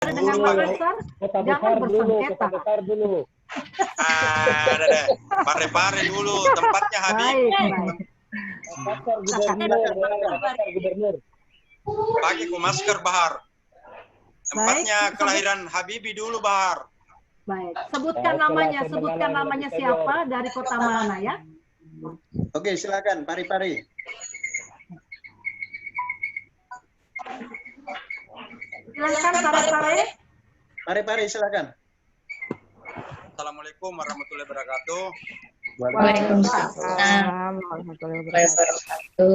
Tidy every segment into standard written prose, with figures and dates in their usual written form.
dengan dulu, Makassar, jangan bersengketa. Kota besar dulu. Ada deh. Pare-pare dulu, tempatnya Habib. Makassar gubernur. Pakai ku masker Bahar. Tempatnya kelahiran Habibie dulu Bahar. Baik, sebutkan namanya siapa, dari kota mana ya? Oke, silakan Pari-Pari. Silakan Pare-Pare. Pari-Pari silakan. Assalamualaikum warahmatullahi wabarakatuh. Waalaikumsalam warahmatullahi wabarakatuh.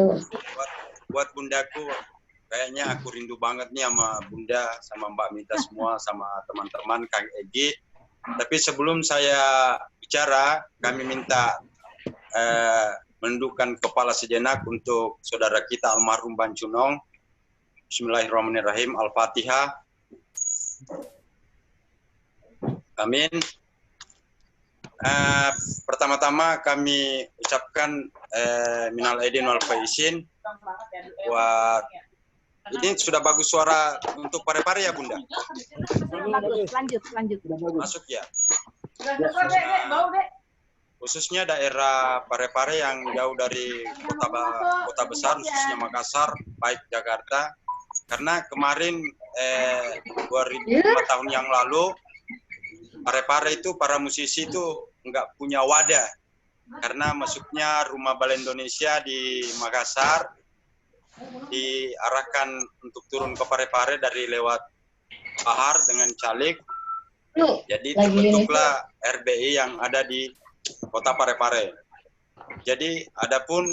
Buat bundaku, kayaknya aku rindu banget nih sama Bunda, sama Mbak Mita semua, sama teman-teman Kang Egi. Tapi sebelum saya bicara, kami minta menundukkan kepala sejenak untuk saudara kita almarhum Bancunong. Bismillahirrahmanirrahim. Al-Fatihah. Amin. Pertama-tama kami ucapkan minal aidin wal faizin. Buat ini sudah bagus suara untuk Pare-Pare ya Bunda? Bagus, lanjut. Masuk ya. Khususnya daerah Pare-Pare yang jauh dari kota besar, khususnya Makassar, baik Jakarta. Karena kemarin 5 tahun yang lalu Pare-Pare itu para musisi itu nggak punya wadah karena masuknya Rumah Balai Indonesia di Makassar diarahkan untuk turun ke Pare-Pare dari lewat Bahar dengan Calik. Jadi terbentuklah RBI yang ada di kota Pare-Pare. Jadi adapun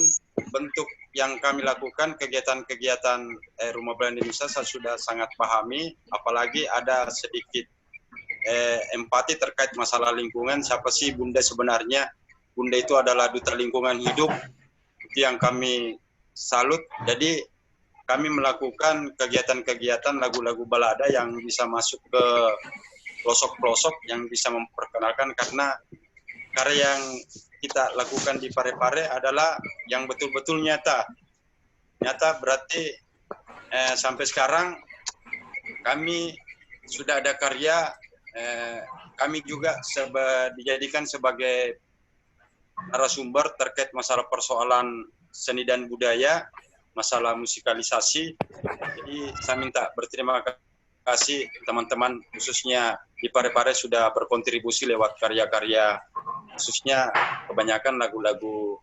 bentuk yang kami lakukan kegiatan-kegiatan Rumah Balai Indonesia saya sudah sangat pahami, apalagi ada sedikit empati terkait masalah lingkungan. Siapa sih Bunda sebenarnya? Bunda itu adalah duta lingkungan hidup, itu yang kami salut. Jadi kami melakukan kegiatan-kegiatan lagu-lagu balada yang bisa masuk ke pelosok-pelosok, yang bisa memperkenalkan, karena karya yang kita lakukan di Pare-Pare adalah yang betul-betul nyata. Nyata berarti sampai sekarang kami sudah ada karya. Kami juga dijadikan sebagai narasumber terkait masalah persoalan seni dan budaya, masalah musikalisasi. Jadi saya minta berterima kasih teman-teman, khususnya di Pare-Pare sudah berkontribusi lewat karya-karya, khususnya kebanyakan lagu-lagu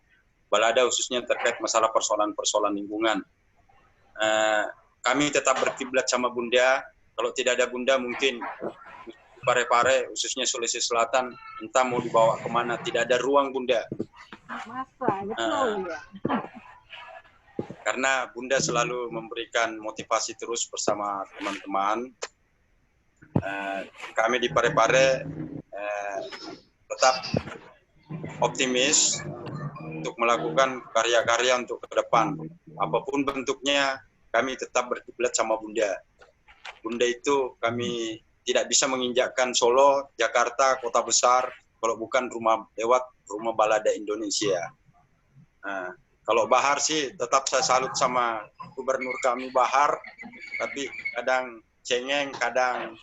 balada, khususnya terkait masalah persoalan-persoalan lingkungan. Kami tetap berkiblat sama Bunda. Kalau tidak ada Bunda mungkin Pare-Pare, khususnya Sulawesi Selatan, entah mau dibawa kemana, tidak ada ruang Bunda. Masa, betul ya. Karena Bunda selalu memberikan motivasi terus bersama teman-teman. Kami di Pare-Pare tetap optimis untuk melakukan karya-karya untuk ke depan. Apapun bentuknya, kami tetap berkiblat sama Bunda. Bunda itu kami tidak bisa menginjakkan Solo, Jakarta, kota besar, kalau bukan lewat Rumah Balada Indonesia. Kalau Bahar sih tetap saya salut sama gubernur kami Bahar, tapi kadang cengeng, kadang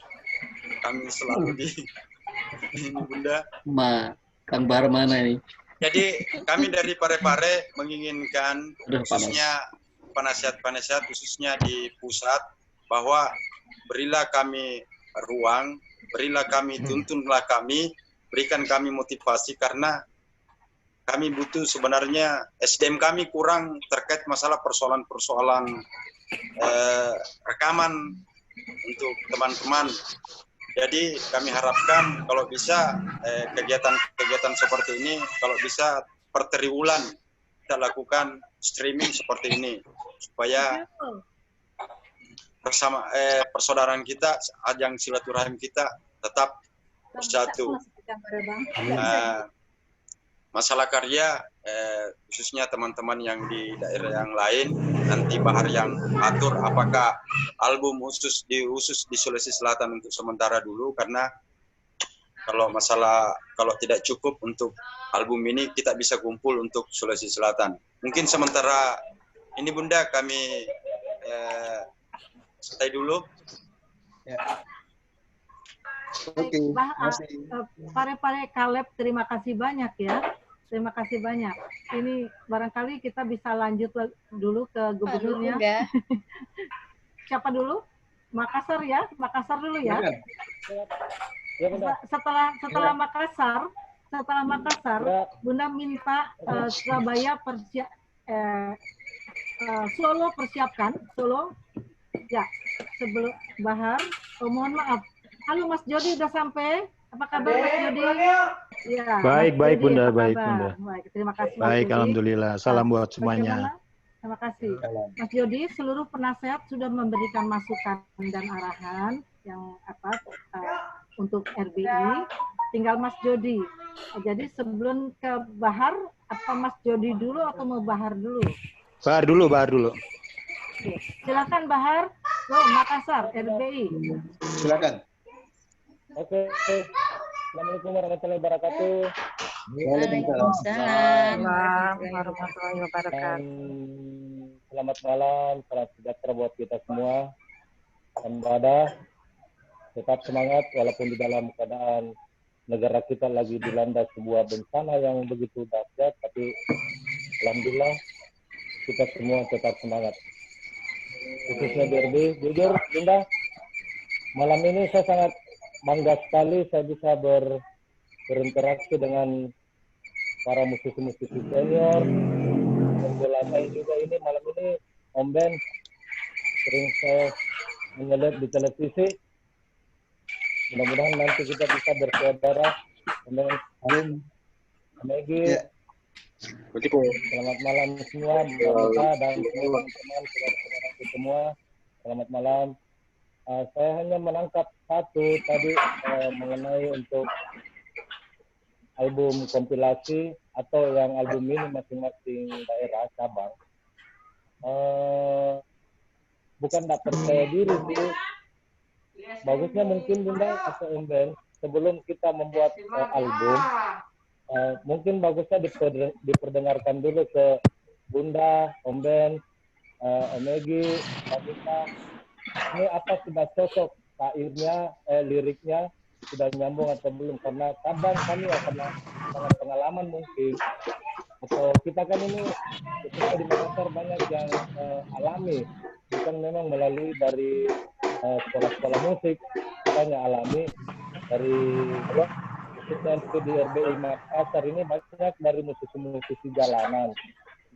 kami selalu ini Bunda. Kang Bahar mana ini? Jadi kami dari Pare-Pare menginginkan khususnya penasihat-penasihat khususnya di pusat, bahwa berilah kami ruang, berilah kami, tuntunlah kami, berikan kami motivasi, karena kami butuh sebenarnya SDM kami kurang terkait masalah persoalan-persoalan rekaman untuk teman-teman. Jadi kami harapkan kalau bisa kegiatan-kegiatan seperti ini, kalau bisa per triwulan kita lakukan streaming seperti ini, supaya bersama persaudaraan kita, ajang silaturahim kita tetap bersatu. Masalah karya, khususnya teman-teman yang di daerah yang lain, nanti Bahar yang atur apakah album khusus di Sulawesi Selatan untuk sementara dulu, karena kalau tidak cukup untuk album ini, kita bisa kumpul untuk Sulawesi Selatan. Mungkin sementara ini Bunda kami stay dulu. Ya. Oke, masih. Pare-pare Kaleb, terima kasih banyak ya. Terima kasih banyak. Ini barangkali kita bisa lanjut dulu ke gubernurnya. Siapa dulu? Makassar ya, Makassar dulu ya. Setelah Makassar, Bunda minta Surabaya Solo persiapkan, Solo. Ya, sebelum Bahar. Oh, mohon maaf. Halo Mas Jody, udah sampai? Apa kabar Mas Jody? Ya, Baik, Mas Jody, Bunda, apa baik, kabar? Bunda. Baik, terima kasih. Baik, Mas Jody. alhamdulillah. Salam buat semuanya. Terima kasih. Mas Jody, seluruh penasehat sudah memberikan masukan dan arahan yang untuk RBI. Tinggal Mas Jody. Jadi sebelum ke Bahar, apa Mas Jody dulu atau mau Bahar dulu? Bahar dulu. Oke. Silakan Bahar. Makassar, RBI. Silakan. Oke. Assalamualaikum warahmatullahi wabarakatuh. Waalaikumsalam warahmatullahi wabarakatuh. Selamat malam, salam sejahtera buat kita semua. Waspada, tetap semangat walaupun di dalam keadaan negara kita lagi dilanda sebuah bencana yang begitu dahsyat, tapi alhamdulillah kita semua tetap semangat. Khususnya DRB, jujur Bunda, malam ini saya sangat bangga sekali saya bisa berinteraksi dengan para musisi-musisi senior. Bola saya juga ini malam ini Om Ben sering saya melihat di televisi. Mudah-mudahan nanti kita bisa bersaudara. Amin. Amin. Selamat malam semua, Mbak dan teman-teman saudara-saudara semua. Selamat malam. Saya hanya menangkap satu tadi mengenai untuk album kompilasi atau yang album ini masing-masing daerah cabang. Bukan tak percaya diri sih. Bagusnya mungkin Bunda atau Om Ben sebelum kita membuat album, mungkin bagusnya diperdengarkan dulu ke Bunda, Om Ben, Om Egi, Mbak Mita. Ini apa sudah cocok syairnya, liriknya sudah nyambung atau belum? Karena kadang kami ya karena sangat pengalaman mungkin. Atau kita kan ini ketika di Makassar banyak yang alami, bukan memang melalui dari sekolah-sekolah musik, kita hanya alami dari khususnya di RBI Makassar ini banyak dari musisi-musisi jalanan.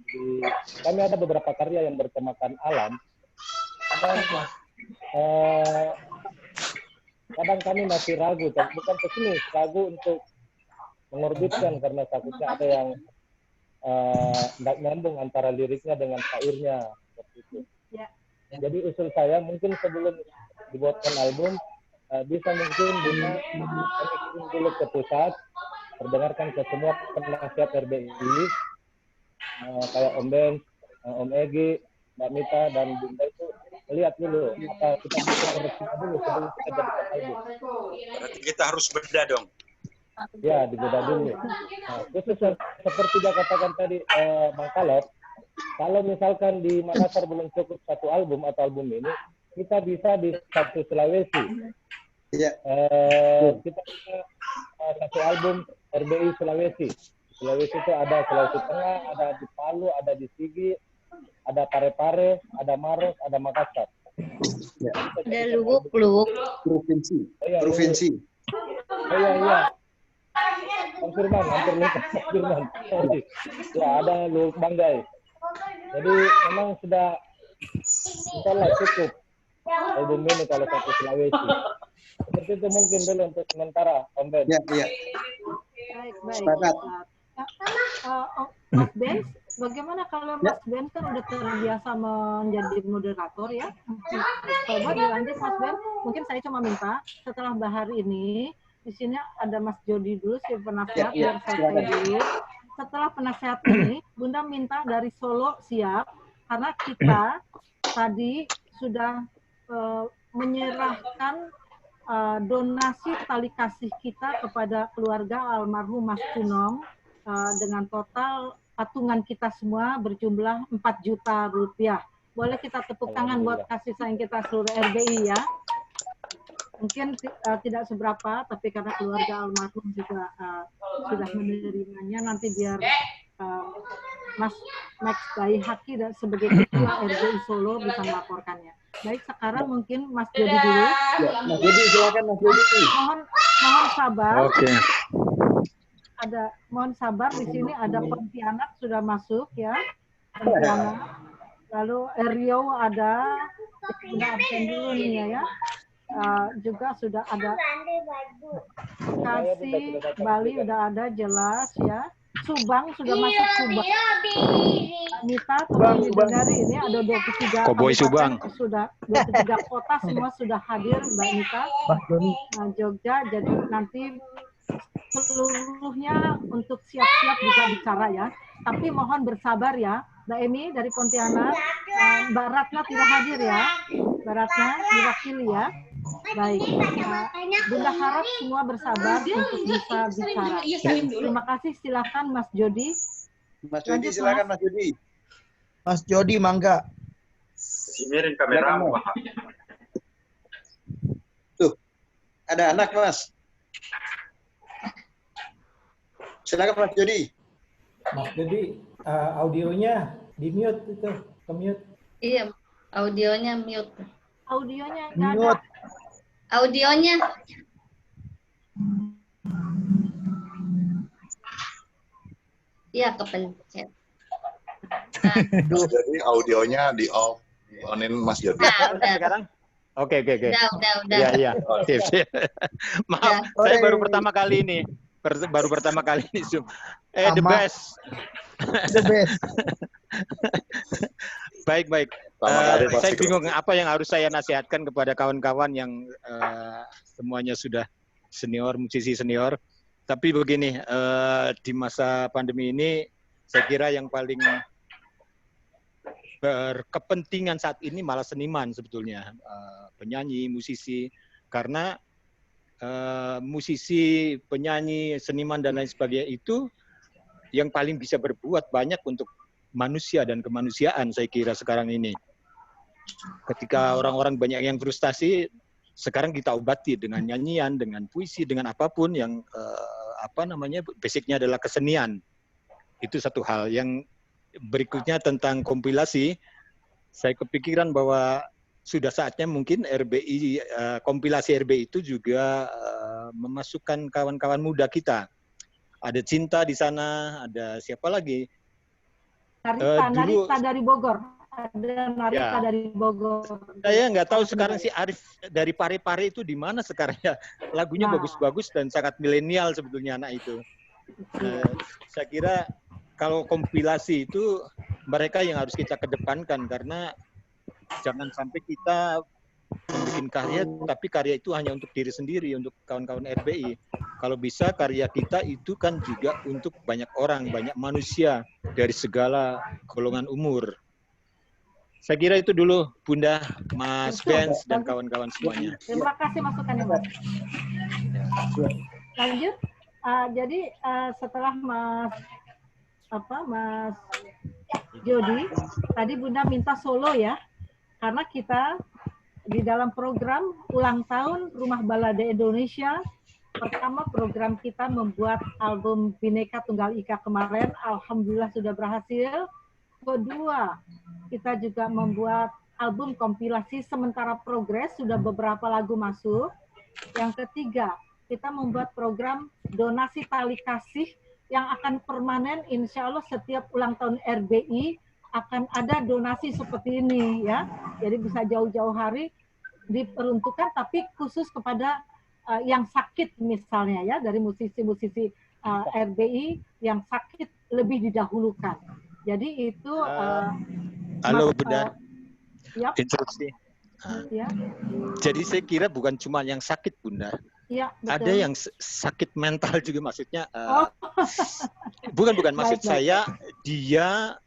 Jadi, kami ada beberapa karya yang bertemakan alam. Kadang kami masih ragu, bukan pesimis, ragu untuk mengorbitkan karena takutnya ada yang tidak nyambung antara liriknya dengan syairnya. Seperti itu. Jadi usul saya mungkin sebelum dibuatkan album bisa mungkin kami kirim dulu ke pusat, perdengarkan ke semua penasihat RBI kayak Om Ben, Om Egi, Mbak Mita dan Bunda itu lihat dulu apa kita bisa koreksi dulu sebelum kita jadikan album. Berarti kita harus beda dong. Ya, dibeda dulu. Nah, khusus seperti dia katakan tadi Bang Kaleb, kalau misalkan di Makassar belum cukup satu album atau album ini, kita bisa di satu Sulawesi. Iya. Kita bisa satu album RBI Sulawesi. Sulawesi itu ada Sulawesi Tengah, ada di Palu, ada di Sigi, ada Pare-Pare, ada Maros, ada Makassar. Ya. Ada Luwuk. Provinsi. Oh, iya, Provinsi. Oh, iya. Firman, hampir lupa Firman. Sorry. Ya, ada Luwuk Banggai. Jadi memang sudah insyaAllah cukup album ini kalau satu Sulawesi. Seperti itu mungkin dulu untuk sementara, Om Ben. Ya. Baik. Sepakat. Mas Ben, bagaimana kalau Mas Ben kan udah terbiasa menjadi moderator ya? Coba dilanjut Mas Ben. Mungkin saya cuma minta setelah Bahar ini, di sini ada Mas Jody dulu si penasehat biar selesai dulu. Setelah penasehat ini, Bunda minta dari Solo siap karena kita tadi sudah menyerahkan donasi tali kasih kita kepada keluarga almarhum Mas Cunong dengan total patungan kita semua berjumlah 4 juta rupiah. Boleh kita tepuk tangan buat kasih sayang kita seluruh RBI ya. mungkin tidak seberapa, tapi karena keluarga almarhum juga sudah menerimanya, nanti biar Mas Max Bayi Haki dan sebagai ketua RBI Solo bisa melaporkannya. Baik, sekarang mungkin Mas Jody dulu. Ya, Mas Jody, silakan Mas Jody. Mohon sabar. Oke. Mohon sabar, di sini ada Pontianak sudah masuk ya. Pontianak. Lalu Riau ada, sudah absen dulu nih ya. Juga sudah ada Bekasi, Bali udah ada jelas ya. Subang sudah masuk Subang. Nita tolong didengari, ini ada 23 Koboi Subang. Sudah 23 kota semua sudah hadir Mbak Nita. Jogja, jadi nanti seluruhnya untuk siap-siap juga bicara ya. Tapi mohon bersabar ya. Mbak Emi dari Pontianak, Mbak Ratna tidak hadir ya. Mbak Ratna diwakili ya. Baik, Bunda harap semua bersabar untuk bisa bicara. Terima kasih, silakan Mas Jody. Mas Jody, silakan Mas Jody. Mas Jody, mangga. Miring kamera. Tuh, ada anak Mas. Silakan Mas Jody. Mas Jody, audionya di mute itu, ke mute. Iya, audionya mute. Audionya nggak ada. Audionya. Iya, kepencet. Jadi audionya di off, onin Mas Jody. Nah, udah. Sekarang? Oke. Udah. Iya. Sip. Maaf, saya baru pertama kali ini. Baru pertama kali ini Zoom. The best. The best. Baik. Saya bingung apa yang harus saya nasihatkan kepada kawan-kawan yang semuanya sudah senior, musisi senior. Tapi begini, di masa pandemi ini, saya kira yang paling berkepentingan saat ini malah seniman sebetulnya, penyanyi, musisi, karena musisi, penyanyi, seniman dan lain sebagainya itu yang paling bisa berbuat banyak untuk manusia dan kemanusiaan saya kira sekarang ini. Ketika orang-orang banyak yang frustasi, sekarang kita obati dengan nyanyian, dengan puisi, dengan apapun yang basicnya adalah kesenian. Itu satu hal. Yang berikutnya tentang kompilasi, saya kepikiran bahwa sudah saatnya mungkin RBI, kompilasi RBI itu juga memasukkan kawan-kawan muda kita. Ada Cinta di sana, ada siapa lagi? Narita dari Bogor. Ada Narita dari Bogor. Saya nggak tahu sekarang si Arif dari Pare-Pare itu di mana sekarang ya. Lagunya bagus-bagus dan sangat milenial sebetulnya anak itu. Saya kira kalau kompilasi itu mereka yang harus kita kedepankan, karena jangan sampai kita membuat karya, tapi karya itu hanya untuk diri sendiri, untuk kawan-kawan RBI. Kalau bisa karya kita itu kan juga untuk banyak orang, banyak manusia dari segala golongan umur. Saya kira itu dulu, Bunda, Mas Benz, dan kawan-kawan semuanya. Terima kasih masukannya, Mas. Lanjut. Jadi setelah Mas Jody, tadi Bunda minta solo ya, karena kita di dalam program ulang tahun Rumah Balada Indonesia, pertama program kita membuat album Bhinneka Tunggal Ika kemarin, alhamdulillah sudah berhasil. Kedua, kita juga membuat album kompilasi sementara progres, sudah beberapa lagu masuk. Yang ketiga, kita membuat program donasi tali kasih yang akan permanen, insya Allah setiap ulang tahun RBI akan ada donasi seperti ini ya. Jadi bisa jauh-jauh hari diperuntukkan, tapi khusus kepada yang sakit misalnya ya, dari musisi-musisi RBI yang sakit lebih didahulukan. Jadi itu halo Bunda, yep. instruksi. Ya. Jadi saya kira bukan cuma yang sakit Bunda, ya, ada yang sakit mental juga, maksudnya bukan maksud saya dia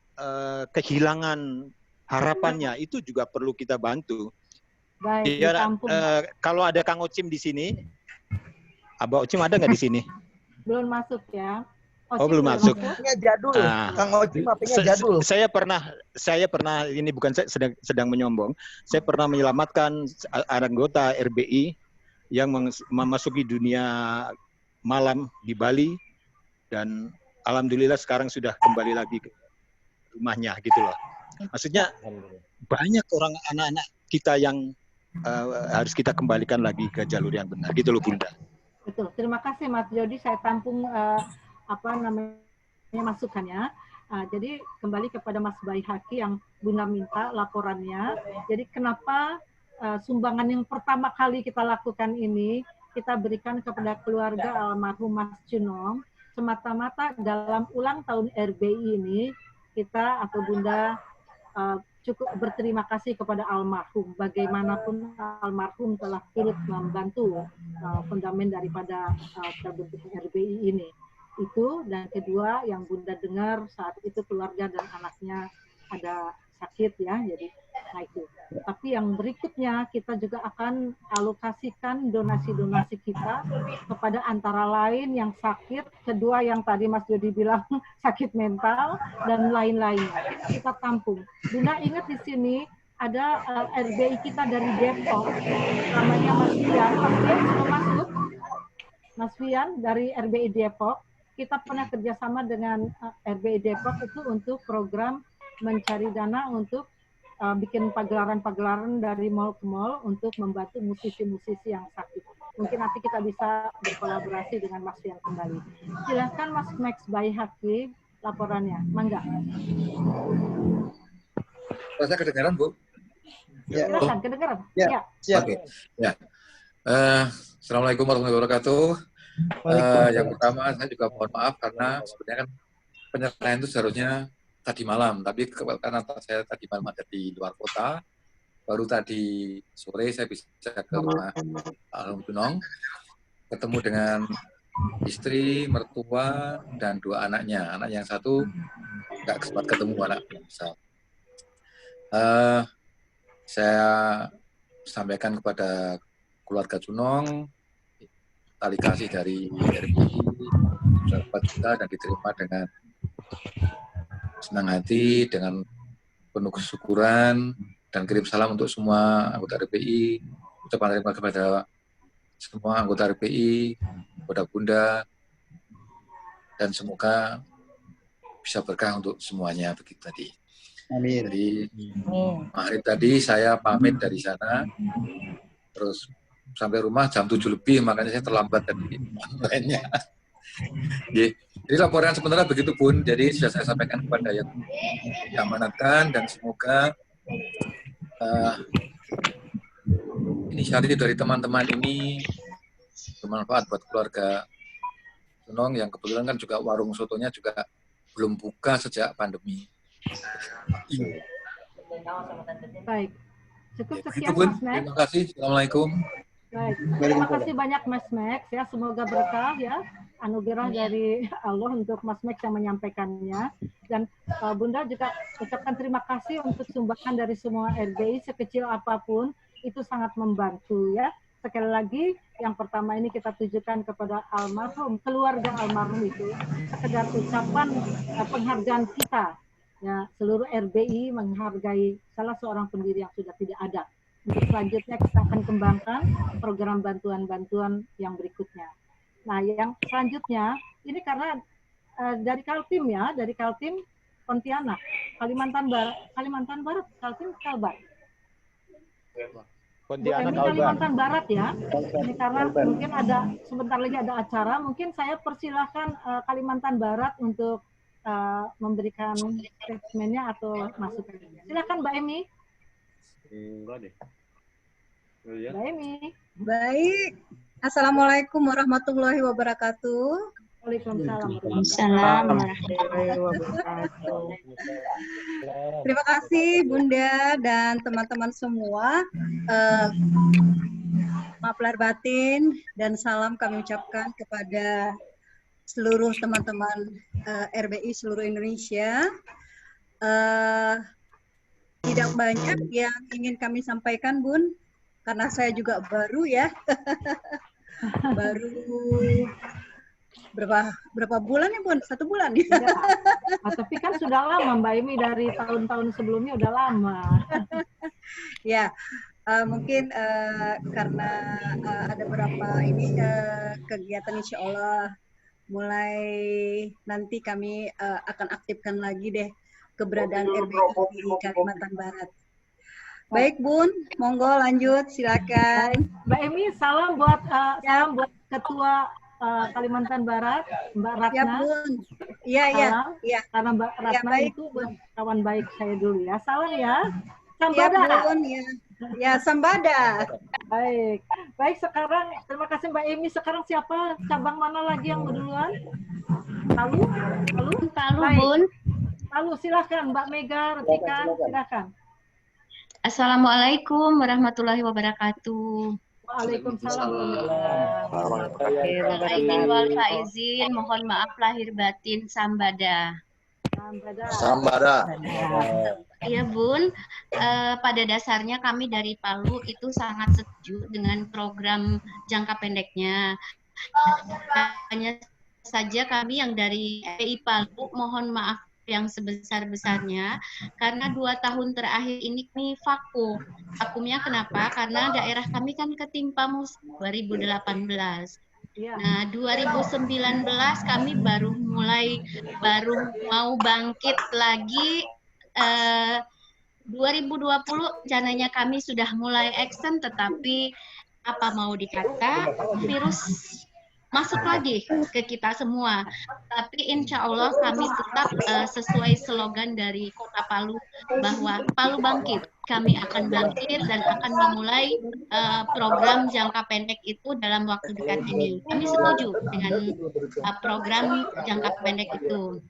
kehilangan harapannya, itu juga perlu kita bantu. Baik, dia, kalau ada Kang Ocim di sini, Abah Ocim ada nggak di sini? Belum masuk ya. Oh, belum masuk. Jadul. Kang Ocim HP-nya jadul. Saya pernah ini bukan saya sedang menyombong. Saya pernah menyelamatkan anggota RBI yang memasuki dunia malam di Bali, dan alhamdulillah sekarang sudah kembali lagi ke rumahnya gitu loh. Maksudnya banyak orang anak-anak kita yang harus kita kembalikan lagi ke jalur yang benar gitu loh Bunda. Betul. Terima kasih Mas Jody, saya tampung masukannya. Jadi kembali kepada Mas Baihaki yang Bunda minta laporannya. Jadi kenapa sumbangan yang pertama kali kita lakukan ini kita berikan kepada keluarga almarhum Mas Cunong, semata-mata dalam ulang tahun RBI ini kita atau Bunda cukup berterima kasih kepada almarhum. Bagaimanapun almarhum telah turut membantu fundament daripada terbentuknya RBI ini. Itu, dan kedua yang Bunda dengar saat itu keluarga dan anaknya ada sakit ya, jadi nah itu. Tapi yang berikutnya kita juga akan alokasikan donasi-donasi kita kepada antara lain yang sakit, kedua yang tadi Mas Jody bilang sakit mental dan lain-lainnya. Kita tampung. Bunda ingat di sini ada RBI kita dari Depok, namanya Mas Fian. Mas Fian sudah masuk. Mas Fian dari RBI Depok. Kita pernah kerjasama dengan RBI Depok itu untuk program mencari dana untuk bikin pagelaran-pagelaran dari mall ke mall untuk membantu musisi-musisi yang sakit. Mungkin nanti kita bisa berkolaborasi dengan Mas Fian kembali. Silahkan Mas Max Baihaki laporannya. Mangga. Saya kedengaran, Bu? Ya. Silakan, kedengaran. Ya. Oke. Ya. Assalamualaikum warahmatullahi wabarakatuh. Yang pertama, saya juga mohon maaf karena sebenarnya kan penyerahan itu seharusnya tadi malam, tapi karena saya tadi malam ada di luar kota, baru tadi sore saya bisa ke rumah almarhum Cunong, ketemu dengan istri, mertua, dan 2 anaknya. Anak yang satu nggak sempat ketemu, anak yang besar. Saya sampaikan kepada keluarga Cunong, tali kasih dari RBI, 4 juta dan diterima dengan senang hati, dengan penuh kesyukuran, dan kirim salam untuk semua anggota RBI, ucapan terima kasih kepada semua anggota RBI, kepada Bunda, dan semoga bisa berkah untuk semuanya begitu tadi. Amin. Jadi maghrib tadi saya pamit dari sana, terus sampai rumah jam 7 lebih, makanya saya terlambat dari lainnya. Jadi laporan sementara begitu Bun, jadi sudah saya sampaikan kepada yang diamanatkan, dan semoga inisiatif dari teman-teman ini bermanfaat buat keluarga Cunong yang kebetulan kan juga warung sotonya juga belum buka sejak pandemi. Baik, cukup Ya, sekian Bun. Mas Max. Terima kasih. Assalamualaikum. Baik, terima kasih banyak Mas Max ya, semoga berkah ya, anugerah dari Allah untuk Mas Max yang menyampaikannya, dan Bunda juga ucapkan terima kasih untuk sumbangan dari semua RBI sekecil apapun, itu sangat membantu ya. Sekali lagi yang pertama ini kita tujukan kepada almarhum, keluarga almarhum itu sekedar ucapan penghargaan kita ya, seluruh RBI menghargai salah seorang pendiri yang sudah tidak ada. Untuk selanjutnya kita akan kembangkan program bantuan-bantuan yang berikutnya. Nah, yang selanjutnya ini karena dari Kaltim ya, dari Kaltim Pontianak, Kalimantan Barat, Kaltim Kalbar. Pontianak ini Kalimantan Barat ya. Ini karena mungkin ada sebentar lagi ada acara, mungkin saya persilahkan Kalimantan Barat untuk memberikan statementnya atau masukannya. Silakan Mbak Emi. Enggak deh. Mbak Emi. Baik. Assalamualaikum warahmatullahi wabarakatuh. Waalaikumsalam warahmatullahi wabarakatuh. Terima kasih Bunda dan teman-teman semua. Maaf lahir batin dan salam kami ucapkan kepada seluruh teman-teman RBI seluruh Indonesia. Tidak banyak yang ingin kami sampaikan, Bun, karena saya juga baru ya. Baru berapa bulan ya, Bun? 1 bulan ya. Tapi kan sudah lama Mbak Emi, dari tahun-tahun sebelumnya udah lama. Ya, Mungkin karena ada beberapa ini kegiatan insya Allah mulai nanti kami akan aktifkan lagi deh keberadaan RBI di Kalimantan Barat. Baik Bun, monggo lanjut silakan. Mbak Emi, salam buat Ketua Kalimantan Barat, Mbak Ratna. Ya Bun, iya. Karena Mbak Ratna itu kawan baik saya dulu ya. Salam ya. Iya Sambada. Bun, ya Sambada. Baik sekarang terima kasih Mbak Emi. Sekarang siapa cabang mana lagi yang duluan? Palu Bun. Palu silakan Mbak Mega Retika silakan. Assalamualaikum warahmatullahi wabarakatuh. Waalaikumsalam warahmatullahi wabarakatuh. Mohon maaf lahir batin Sambada. Sambada. Iya Bun, pada dasarnya kami dari Palu itu sangat setuju dengan program jangka pendeknya. Hanya saja kami yang dari RBI Palu mohon maaf yang sebesar-besarnya karena 2 tahun terakhir ini kami vakum. Vakumnya kenapa? Karena daerah kami kan ketimpa musim 2018. Nah, 2019 kami baru mau bangkit lagi. 2020 rencananya kami sudah mulai action, tetapi apa mau dikata virus masuk lagi ke kita semua. Tapi insya Allah kami tetap sesuai slogan dari Kota Palu bahwa Palu bangkit. Kami akan bangkit dan akan memulai program jangka pendek itu dalam waktu dekat ini. Kami setuju dengan program jangka pendek itu.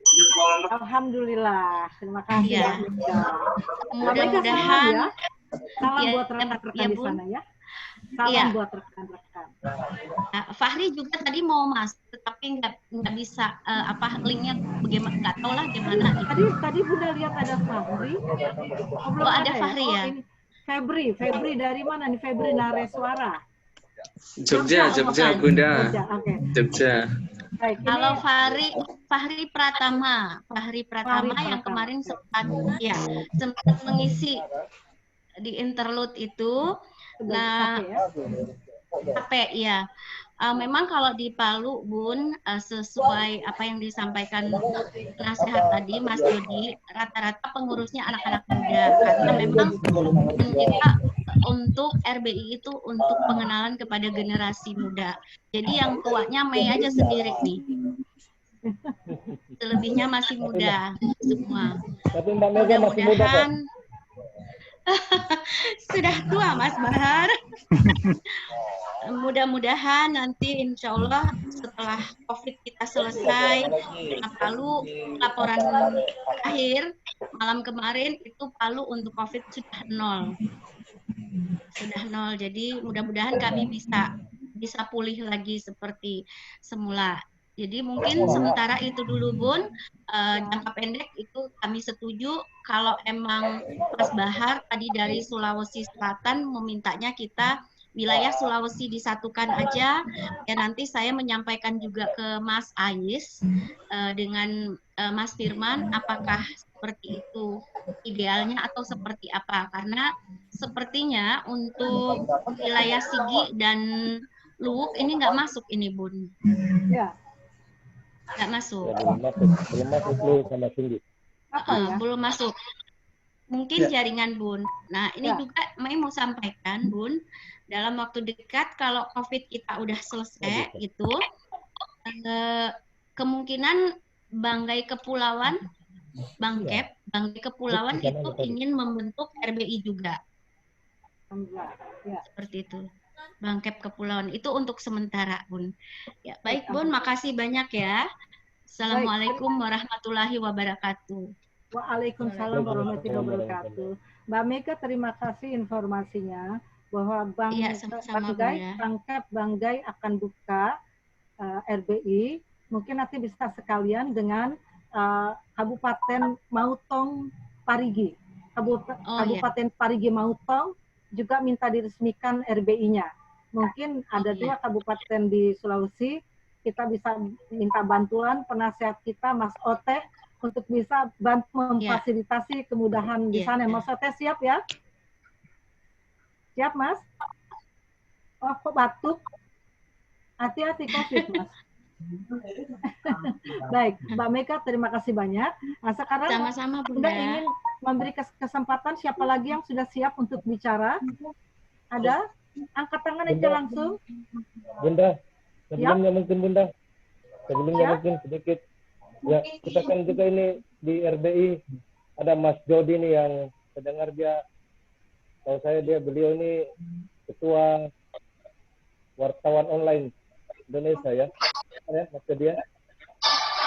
Alhamdulillah. Terima kasih. Ya. Mudah-mudahan salam buat rekan-rekan di sana ya. Salam buat rekan-rekan. Fahri juga tadi mau masuk, tetapi nggak bisa linknya bagaimana, nggak tahu lah gimana. Tadi Bunda lihat ada Fahri. Belum ada Fahri ya? Febri dari mana nih? Febri Nareswara. Jogja Bunda. Jogja. Baik, kalau Fahri Pratama yang kemarin sempat mengisi di interlude itu. Nah, capek ya. Memang kalau di Palu, Bun, sesuai apa yang disampaikan nasihat tadi, Mas Dodi, rata-rata pengurusnya anak-anak muda. Karena memang kita untuk RBI itu untuk pengenalan kepada generasi muda. Jadi yang tuanya Mei aja sendiri nih. Selebihnya masih muda semua. Mudah-mudahan sudah tua Mas Bahar. Mudah-mudahan nanti insya Allah setelah COVID kita selesai, Palu laporan akhir malam kemarin itu Palu untuk COVID sudah 0. Jadi mudah-mudahan kami bisa pulih lagi seperti semula. Jadi mungkin sementara itu dulu Bun, jangka pendek itu kami setuju kalau emang Mas Bahar tadi dari Sulawesi Selatan memintanya kita wilayah Sulawesi disatukan aja, ya nanti saya menyampaikan juga ke Mas Ais dengan Mas Firman apakah seperti itu idealnya atau seperti apa, karena sepertinya untuk wilayah Sigi dan Luwuk ini nggak masuk ini Bun. Ya. Nggak masuk. Belum masuk. Mungkin jaringan Bun. Nah ini juga Mei mau sampaikan Bun, dalam waktu dekat kalau COVID kita udah selesai gitu, kemungkinan Banggai Kepulauan, Bangkep Kepulauan itu ingin membentuk RBI juga. Seperti itu. Bangkep Kepulauan itu untuk sementara Bun. Ya, baik Bun, makasih banyak ya. Assalamualaikum warahmatullahi wabarakatuh. Waalaikumsalam warahmatullahi wabarakatuh. Mbak Mega terima kasih informasinya bahwa Banggai akan buka RBI. Mungkin nanti bisa sekalian dengan Kabupaten Mautong Parigi. Kabupaten Parigi Mautong juga minta diresmikan RBI-nya. Mungkin ada 2 kabupaten di Sulawesi, kita bisa minta bantuan penasihat kita Mas Ote untuk bisa bantu memfasilitasi kemudahan di sana. Mas Ote siap ya? Siap, Mas? Oh, kok batuk? Hati-hati COVID, Mas. Baik, Mbak Mega, terima kasih banyak. Nah, sekarang Sama-sama, Bunda. ingin memberi kesempatan siapa lagi yang sudah siap untuk bicara? Ada? Angkat tangan aja langsung. Bunda, sebelumnya mungkin Bunda, mungkin sedikit. Ya, kita kan juga ini di RBI ada Mas Jody nih yang mendengar dia, tahu saya beliau ini ketua wartawan online Indonesia ya, Mas Jody ya.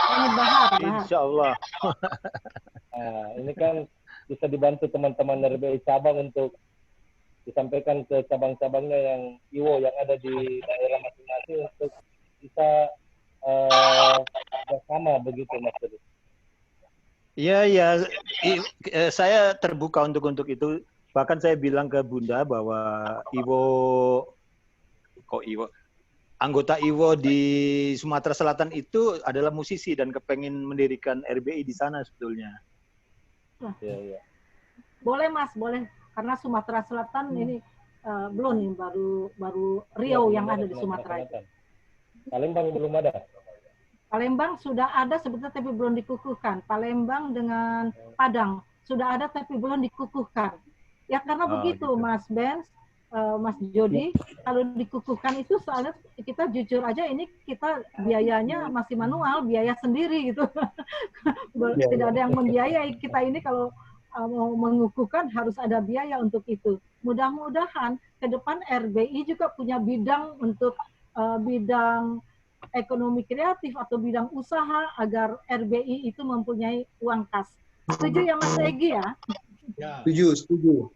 Ini Bahar. Insya Allah. Nah, ini kan bisa dibantu teman-teman RBI cabang untuk disampaikan ke cabang-cabangnya yang IWO yang ada di daerah masing-masing untuk bisa bersama begitu, Mas Jody. Iya, saya terbuka untuk itu. Bahkan saya bilang ke Bunda bahwa anggota IWO di Sumatera Selatan itu adalah musisi dan kepengen mendirikan RBI di sana sebetulnya. Iya. Boleh, Mas, boleh. Karena Sumatera Selatan ini belum nih, baru Riau yang ada di Sumatera itu. Palembang belum ada. Palembang sudah ada sebetulnya tapi belum dikukuhkan. Palembang dengan Padang sudah ada tapi belum dikukuhkan. Ya karena begitu gitu. Mas Benz, Mas Jody, kalau dikukuhkan itu soalnya kita jujur aja ini kita biayanya masih manual, biaya sendiri gitu. Tidak ada yang membiayai kita ini kalau mau mengukuhkan harus ada biaya untuk itu. Mudah-mudahan ke depan RBI juga punya bidang untuk bidang ekonomi kreatif atau bidang usaha agar RBI itu mempunyai uang kas. Setuju ya Mas Egi ya? Setuju.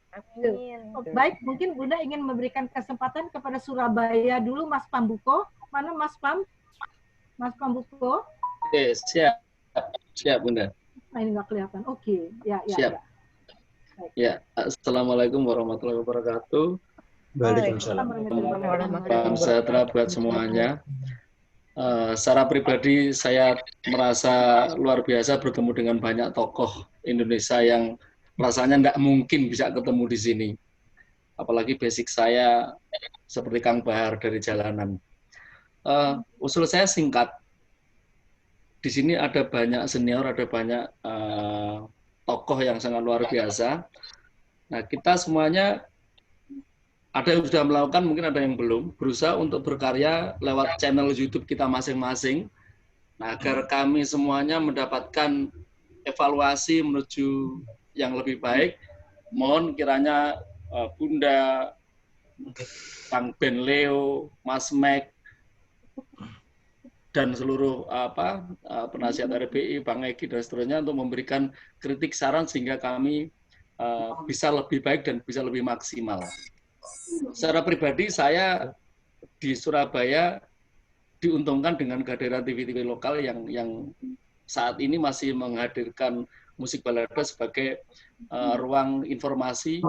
Baik, mungkin Bunda ingin memberikan kesempatan kepada Surabaya dulu, Mas Pambuko. Mana Mas Pam? Mas Pambuko? Oke, siap Bunda. Nah, ini nggak kelihatan. Oke, ya. Ya, Assalamualaikum warahmatullahi wabarakatuh. Waalaikumsalam. Salam sejahtera buat semuanya. Secara pribadi saya merasa luar biasa bertemu dengan banyak tokoh Indonesia yang rasanya nggak mungkin bisa ketemu di sini. Apalagi basic saya seperti Kang Bahar dari jalanan. Usul saya singkat. Di sini ada banyak senior, ada banyak tokoh yang sangat luar biasa. Nah, kita semuanya ada yang sudah melakukan, mungkin ada yang belum, berusaha untuk berkarya lewat channel YouTube kita masing-masing. Nah, agar kami semuanya mendapatkan evaluasi menuju yang lebih baik, mohon kiranya Bunda, Kang Ben Leo, Mas Mek, dan seluruh penasihat RBI, Bang Egi, dan seterusnya untuk memberikan kritik saran sehingga kami bisa lebih baik dan bisa lebih maksimal. Secara pribadi saya di Surabaya diuntungkan dengan kehadiran TV-TV lokal yang saat ini masih menghadirkan musik balada sebagai ruang informasi.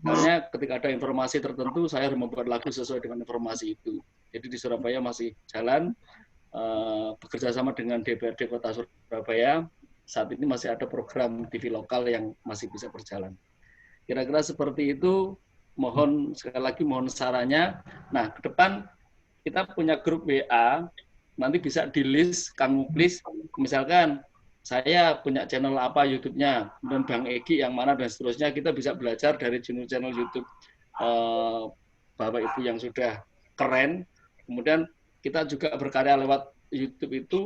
Karena ketika ada informasi tertentu saya harus membuat lagu sesuai dengan informasi itu. Jadi di Surabaya masih jalan, bekerja sama dengan DPRD Kota Surabaya. Saat ini masih ada program TV lokal yang masih bisa berjalan. Kira-kira seperti itu. Mohon sekali lagi mohon sarannya. Nah, ke depan kita punya grup WA, nanti bisa di list Kang Muklis, misalkan saya punya channel apa YouTube-nya, dan Bang Egi yang mana dan seterusnya, kita bisa belajar dari channel YouTube Bapak Ibu yang sudah keren. Kemudian kita juga berkarya lewat YouTube itu,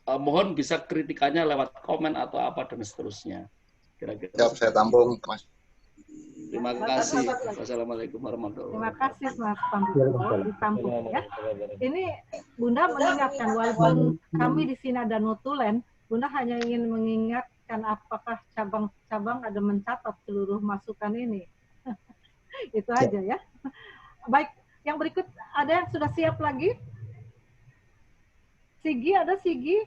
mohon bisa kritikannya lewat komen atau apa dan seterusnya. Kira-kira. Siap, saya tampung, Mas. Terima kasih. Wassalamualaikum warahmatullahi wabarakatuh. Terima kasih Mas Pambuko, ditampung ya. Ini Bunda mengingatkan, walaupun kami di sini ada notulen, Bunda hanya ingin mengingatkan apakah cabang-cabang ada mencatat seluruh masukan ini. Itu aja ya. Baik, yang berikut ada yang sudah siap lagi? Sigi, ada Sigi?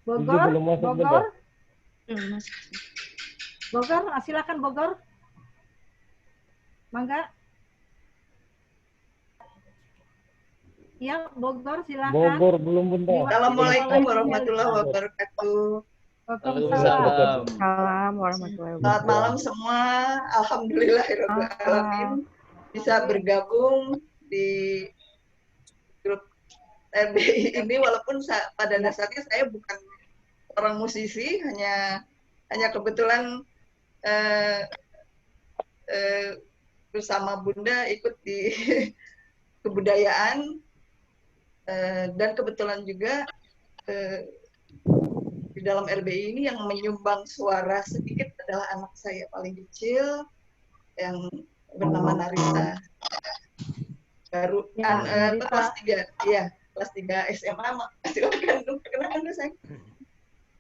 Bogor? Bogor? Bogor, silakan Bogor. Mangga. Ya, Bogor silakan. Bogor belum Bunda. Assalamualaikum warahmatullahi wabarakatuh. Waalaikumsalam. Salam warahmatullahi wabarakatuh. Selamat malam semua. Alhamdulillahirrahmanirrahim. Bisa bergabung di grup RBI ini walaupun pada dasarnya saya bukan orang musisi, hanya kebetulan bersama Bunda ikut di kebudayaan dan kebetulan juga di dalam RBI ini yang menyumbang suara sedikit adalah anak saya paling kecil yang bernama Narita. Baru kelas 3, ya, kelas 3 SMA. Silakan perkenalkan dulu saya.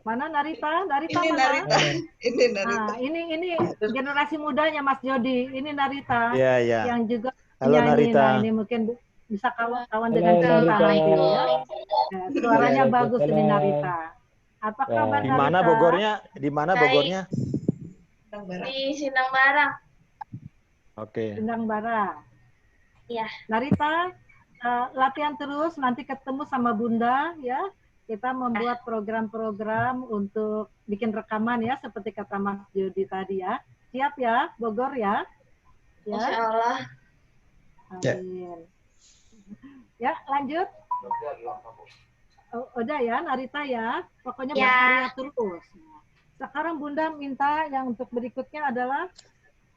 Mana Narita? Narita ini mana? Narita. Ini Narita. Nah, ini generasi mudanya Mas Jody. Ini Narita. Iya, iya. Yang juga Halo, penyanyi. Narita. Nah, ini mungkin bisa kawan dengan Cinta nanti ya. Nah, suaranya bagus ini Narita. Apa kabar Di mana Narita? Bogornya? Di mana Bogornya? Di Sindang Barang. Oke. Sindang Bara. Iya. Narita, latihan terus, nanti ketemu sama Bunda ya. Kita membuat program-program untuk bikin rekaman ya, seperti kata Mas Jody tadi ya. Siap ya, Bogor ya? Ya. Insya Allah. Amin. Ya, lanjut. Udah ya, Narita ya. Pokoknya berkarya terus. Sekarang Bunda minta yang untuk berikutnya adalah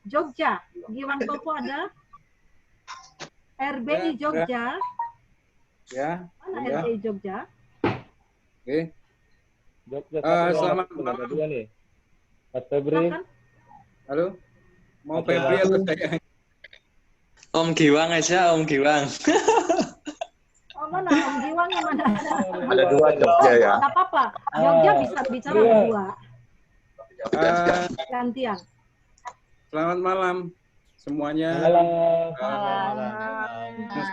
Jogja. Giwang Topo ada? RBI Jogja. Ya. Mana Ya. RBI Jogja? Oke. Selamat malam. Nih. Mas Febri. Halo. Mau Febri atau saya? Om Giwang aja, Om Giwang. Oh, mana? Om Giwang yang mana? Ada dua Jogja ya. Nggak apa-apa. Jogja bisa bicara berdua. Gantian. Selamat malam semuanya. Senang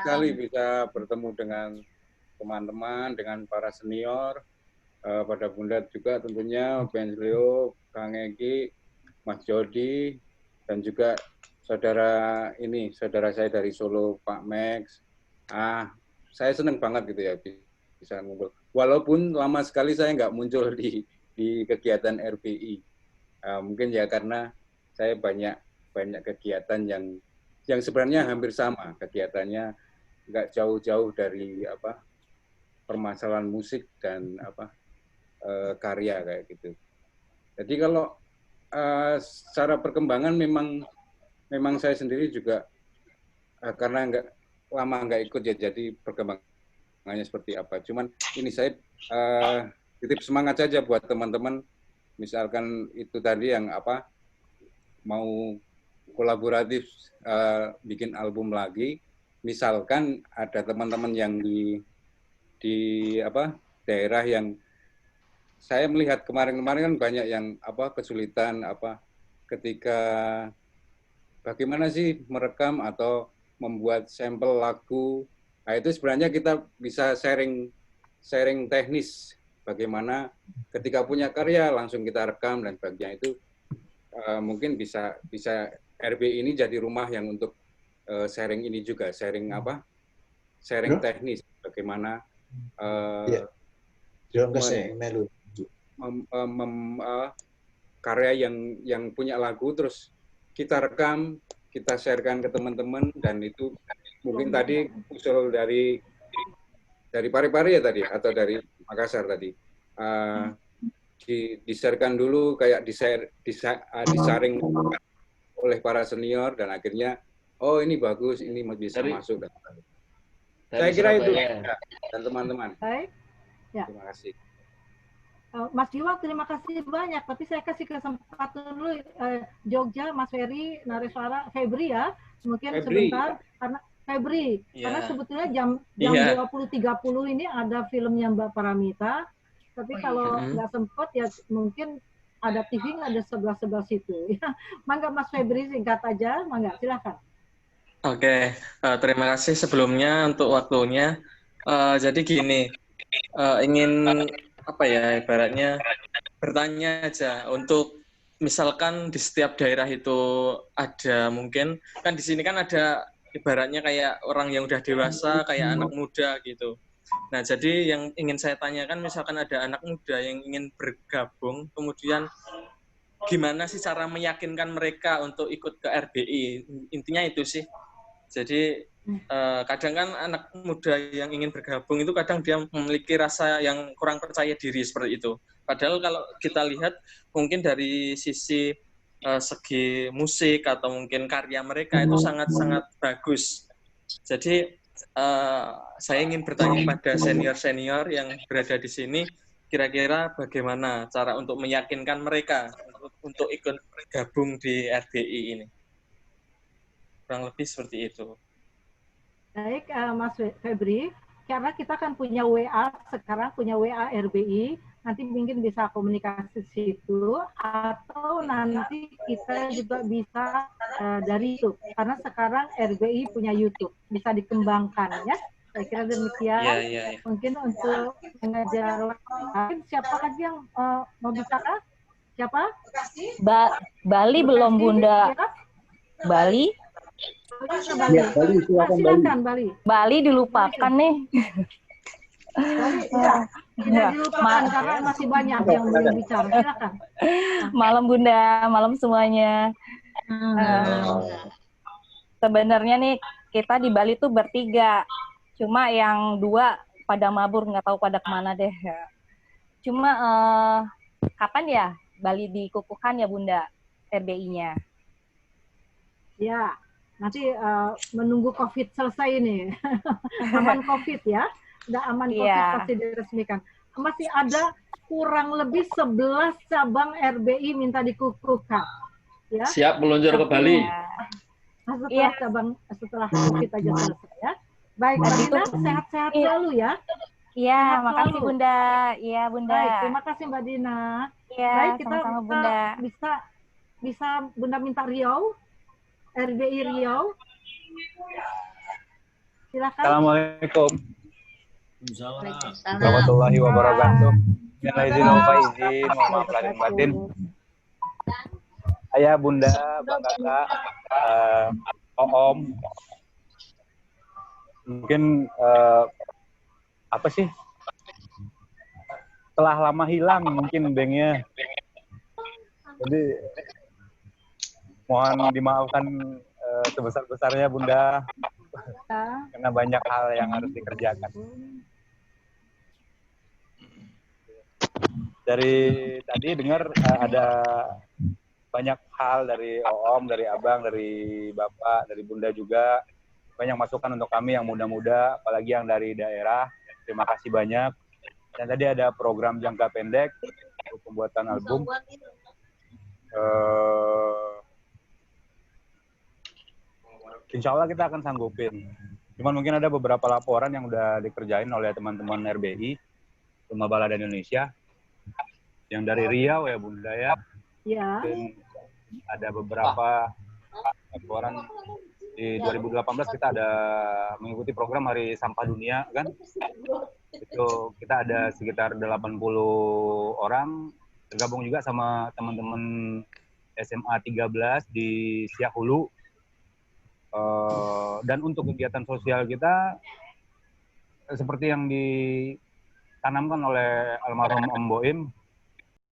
sekali bisa bertemu dengan teman-teman, dengan para senior, pada Bunda juga tentunya, Ben Leo, Kang Egi, Mas Jody, dan juga saudara saya dari Solo, Pak Max. Saya senang banget gitu ya bisa ngumpul. Walaupun lama sekali saya nggak muncul di kegiatan RBI. Mungkin ya karena saya banyak kegiatan yang sebenarnya hampir sama kegiatannya, nggak jauh-jauh dari permasalahan musik dan karya kayak gitu. Jadi kalau secara perkembangan memang saya sendiri juga karena lama nggak ikut ya, jadi perkembangannya seperti apa. Cuman ini saya titip semangat saja buat teman-teman, misalkan itu tadi yang mau kolaboratif bikin album lagi, misalkan ada teman-teman yang di daerah yang saya melihat kemarin kan banyak yang kesulitan ketika bagaimana sih merekam atau membuat sampel lagu. Nah, itu sebenarnya kita bisa sharing teknis bagaimana ketika punya karya langsung kita rekam dan bagian itu mungkin bisa RBI ini jadi rumah yang untuk sharing ini juga, sharing teknis bagaimana karya yang punya lagu terus kita rekam, kita sharekan ke teman-teman, dan itu mungkin tadi usul dari Parepare ya tadi atau dari Makassar tadi di-sharekan dulu, kayak disaring oleh para senior, dan akhirnya oh ini bagus, ini bisa masuk. Saya kira itu dan teman-teman. Baik. Ya. Terima kasih. Mas Giwang, terima kasih banyak. Tapi saya kasih kesempatan dulu Jogja, Mas Ferry, Nareswara, Febri ya. Mungkin Febri. sebentar karena Febri, karena sebetulnya jam 20.30 ini ada filmnya Mbak Paramita. Tapi kalau nggak sempat ya mungkin ada TV ada sebelah situ. Ya. Mangga Mas Febri, singkat aja, mangga silakan. Oke, terima kasih sebelumnya untuk waktunya. Jadi gini, ingin ibaratnya bertanya aja untuk misalkan di setiap daerah itu ada, mungkin kan di sini kan ada ibaratnya kayak orang yang udah dewasa, kayak anak muda gitu. Nah, jadi yang ingin saya tanyakan, misalkan ada anak muda yang ingin bergabung, kemudian gimana sih cara meyakinkan mereka untuk ikut ke RBI? Intinya itu sih. Jadi kadang kan anak muda yang ingin bergabung itu kadang dia memiliki rasa yang kurang percaya diri seperti itu. Padahal kalau kita lihat mungkin dari sisi segi musik atau mungkin karya mereka itu sangat-sangat bagus. Jadi saya ingin bertanya kepada senior-senior yang berada di sini, kira-kira bagaimana cara untuk meyakinkan mereka untuk ikut gabung di RBI ini? Kurang lebih seperti itu. Baik, Mas Febri, karena kita kan punya WA, sekarang punya WA RBI, nanti mungkin bisa komunikasi situ, atau nanti kita juga bisa dari YouTube, karena sekarang RBI punya YouTube, bisa dikembangkan ya. Saya kira demikian. Ya. Mungkin untuk mengajar lain, siapa lagi yang mau bicara? Siapa? Bali belum, Bunda. Bali? Ya, Bali, silakan Bali. Bali dilupakan nih. Tidak dilupakan karena masih banyak yang belum bicara. Silakan. Malam Bunda, malam semuanya. Sebenarnya nih kita di Bali tuh bertiga. Cuma yang 2 pada mabur, nggak tahu pada kemana deh. Cuma kapan ya Bali dikukuhkan ya Bunda RBI-nya? Ya, nanti menunggu COVID selesai nih. Aman COVID ya. Udah aman COVID pasti diresmikan. Masih ada kurang lebih 11 cabang RBI minta dikukuhkan. Ya. Siap meluncur ke Bali. Setelah cabang setelah COVID aja selesai ya. Baik, Mbak Dina, sehat-sehat selalu ya. Iya, makasih Bunda. Iya, Bunda. Baik, terima kasih Mbak Dina. Iya, baik, kita sama-sama Bunda. Bisa Bunda minta Riau, RBI Riau. Silakan. Assalamualaikum. Waalaikumsalam. Warahmatullahi wabarakatuh. Minal izin wal faizin, mohon maaf lahir batin. Ayah, Bunda, Bang Kakak, Om. Mungkin apa sih? Telah lama hilang mungkin banknya. Jadi mohon dimaafkan sebesar-besarnya Bunda, karena banyak hal yang harus dikerjakan. Dari tadi dengar ada banyak hal dari Om, dari Abang, dari Bapak, dari Bunda juga. Banyak masukan untuk kami yang muda-muda, apalagi yang dari daerah. Terima kasih banyak. Dan tadi ada program jangka pendek untuk pembuatan album. Insya Allah kita akan sanggupin. Cuman mungkin ada beberapa laporan yang udah dikerjain oleh teman-teman RBI, Rumah Balada Indonesia. Yang dari Riau ya Bunda ya. Iya. Ada beberapa laporan. Di 2018 kita ada mengikuti program Hari Sampah Dunia kan. Itu kita ada sekitar 80 orang tergabung juga sama teman-teman SMA 13 di Siak Hulu. Dan untuk kegiatan sosial kita seperti yang ditanamkan oleh almarhum Om Boim,